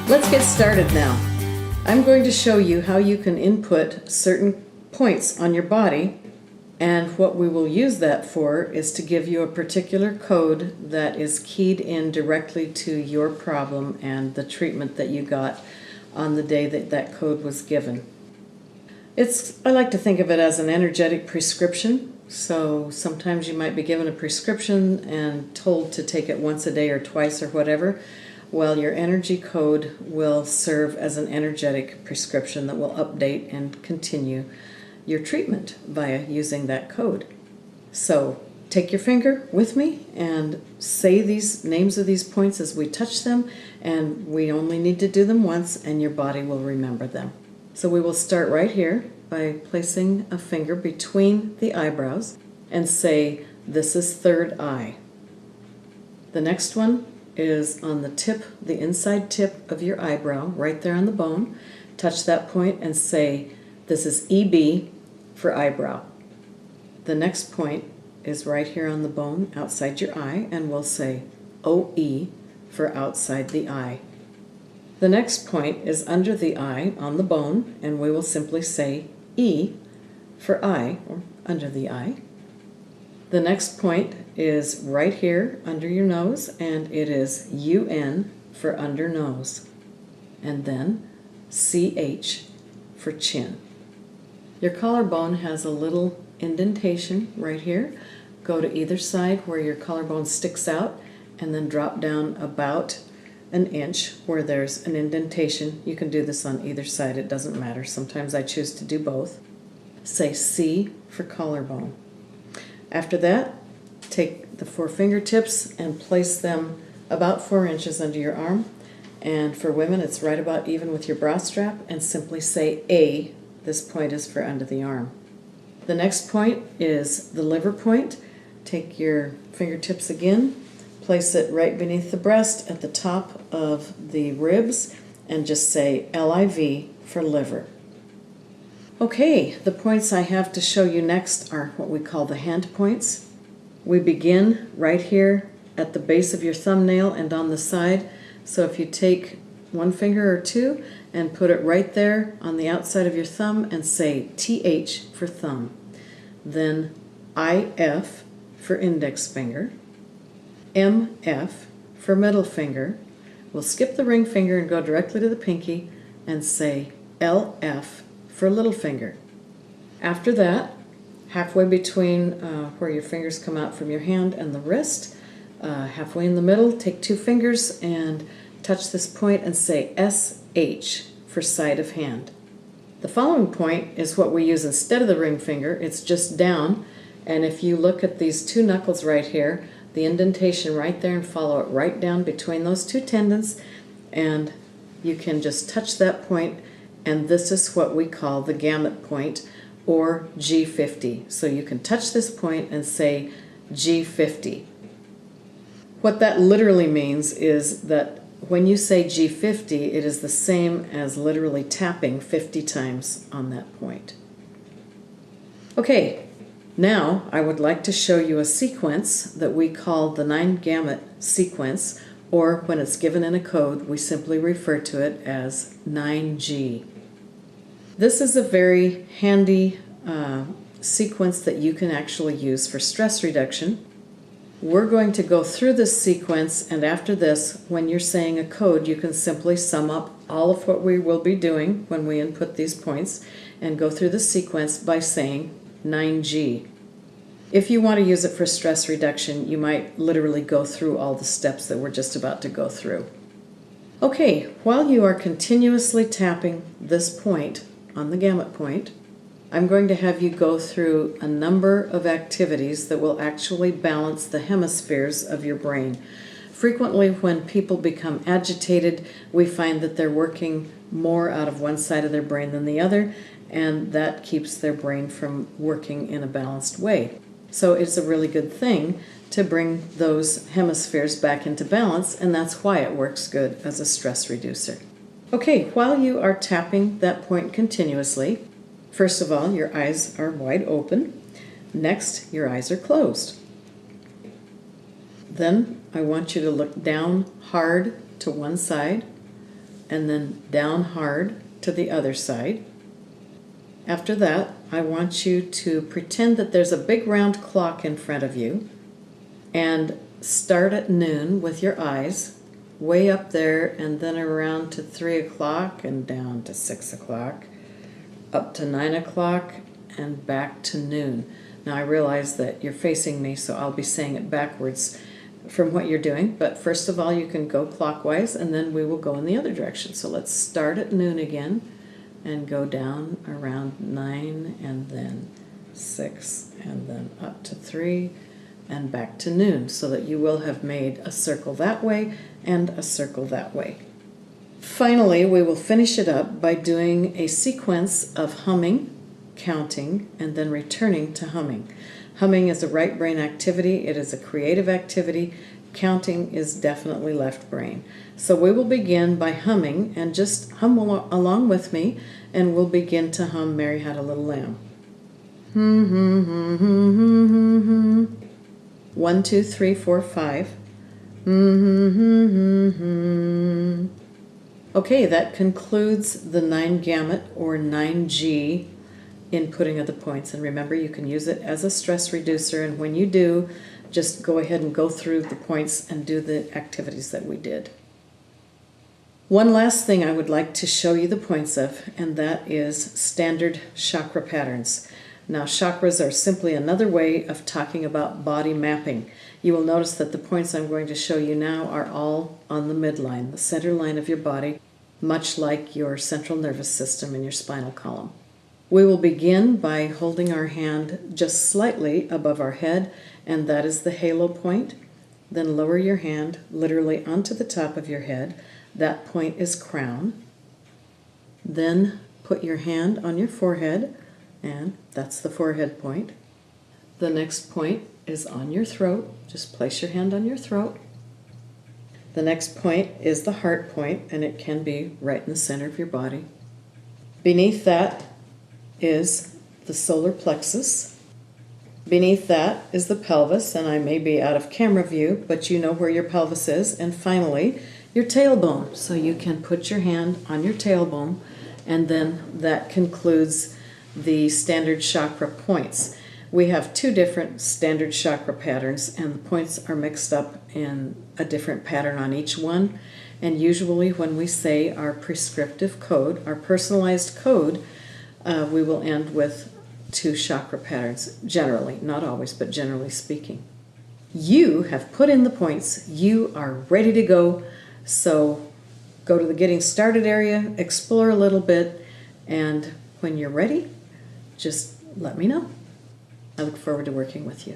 Let's get started now. I'm going to show you how you can input certain points on your body, and what we will use that for is to give you a particular code that is keyed in directly to your problem and the treatment that you got on the day that that code was given. I like to think of it as an energetic prescription. So sometimes you might be given a prescription and told to take it once a day or twice or whatever. Well, your energy code will serve as an energetic prescription that will update and continue your treatment via using that code. So take your finger with me and say these names of these points as we touch them, and we only need to do them once and your body will remember them. So we will start right here by placing a finger between the eyebrows and say, this is third eye. The next one is on the tip, the inside tip of your eyebrow, right there on the bone. Touch that point and say, this is EB for eyebrow. The next point is right here on the bone outside your eye, and we'll say OE for outside the eye. The next point is under the eye on the bone, and we will simply say E for eye, or under the eye. The next point is right here under your nose, and it is UN for under nose, and then CH for chin. Your collarbone has a little indentation right here. Go to either side where your collarbone sticks out, and then drop down about an inch where there's an indentation. You can do this on either side, it doesn't matter. Sometimes I choose to do both. Say C for collarbone. After that, take the 4 fingertips and place them about 4 inches under your arm. And for women, it's right about even with your bra strap, and simply say A. This point is for under the arm. The next point is the liver point. Take your fingertips again, place it right beneath the breast at the top of the ribs, and just say LIV for liver. Okay, the points I have to show you next are what we call the hand points. We begin right here at the base of your thumbnail and on the side. So if you take 1 finger or 2 and put it right there on the outside of your thumb and say TH for thumb. Then IF for index finger. MF for middle finger. We'll skip the ring finger and go directly to the pinky and say LF for little finger. After that, halfway between where your fingers come out from your hand and the wrist, halfway in the middle, take 2 fingers and touch this point and say SH for side of hand. The following point is what we use instead of the ring finger. It's just down, and if you look at these 2 knuckles right here, the indentation right there, and follow it right down between those 2 tendons, and you can just touch that point, and this is what we call the gamut point, or G50. So you can touch this point and say G50. What that literally means is that when you say G50, it is the same as literally tapping 50 times on that point. Okay, now I would like to show you a sequence that we call the 9 gamut sequence, or when it's given in a code, we simply refer to it as 9G. This is a very handy sequence that you can actually use for stress reduction. We're going to go through this sequence, and after this, when you're saying a code, you can simply sum up all of what we will be doing when we input these points and go through the sequence by saying 9G. If you want to use it for stress reduction, you might literally go through all the steps that we're just about to go through. Okay, while you are continuously tapping this point on the gamut point, I'm going to have you go through a number of activities that will actually balance the hemispheres of your brain. Frequently, when people become agitated, we find that they're working more out of one side of their brain than the other, and that keeps their brain from working in a balanced way. So it's a really good thing to bring those hemispheres back into balance, and that's why it works good as a stress reducer. Okay, while you are tapping that point continuously, first of all, your eyes are wide open. Next, your eyes are closed. Then I want you to look down hard to one side, and then down hard to the other side. After that, I want you to pretend that there's a big round clock in front of you and start at noon with your eyes way up there, and then around to 3 o'clock and down to 6 o'clock, up to 9 o'clock and back to noon. Now I realize that you're facing me, so I'll be saying it backwards from what you're doing, but first of all you can go clockwise and then we will go in the other direction. So let's start at noon again and go down around 9 and then 6 and then up to 3 and back to noon, so that you will have made a circle that way and a circle that way. Finally, we will finish it up by doing a sequence of humming, counting, and then returning to humming. Humming is a right brain activity. It is a creative activity. Counting is definitely left brain. So we will begin by humming, and just hum along with me, and we'll begin to hum Mary Had a Little Lamb. 1, 2, 3, 4, 5. Okay, that concludes the 9 gamut or 9G inputting of the points. And remember, you can use it as a stress reducer, and when you do, just go ahead and go through the points and do the activities that we did. One last thing I would like to show you the points of, and that is standard chakra patterns. Now, chakras are simply another way of talking about body mapping. You will notice that the points I'm going to show you now are all on the midline, the center line of your body, much like your central nervous system and your spinal column. We will begin by holding our hand just slightly above our head, and that is the halo point. Then lower your hand literally onto the top of your head. That point is crown. Then put your hand on your forehead, and that's the forehead point. The next point is on your throat. Just place your hand on your throat. The next point is the heart point, and it can be right in the center of your body. Beneath that is the solar plexus. Beneath that is the pelvis, and I may be out of camera view, but you know where your pelvis is. And finally, your tailbone. So you can put your hand on your tailbone, and then that concludes the standard chakra points. We have 2 different standard chakra patterns, and the points are mixed up in a different pattern on each one. And usually when we say our prescriptive code, our personalized code, we will end with 2 chakra patterns, generally, not always, but generally speaking. You have put in the points. You are ready to go. So go to the Getting Started area, explore a little bit, and when you're ready, just let me know. I look forward to working with you.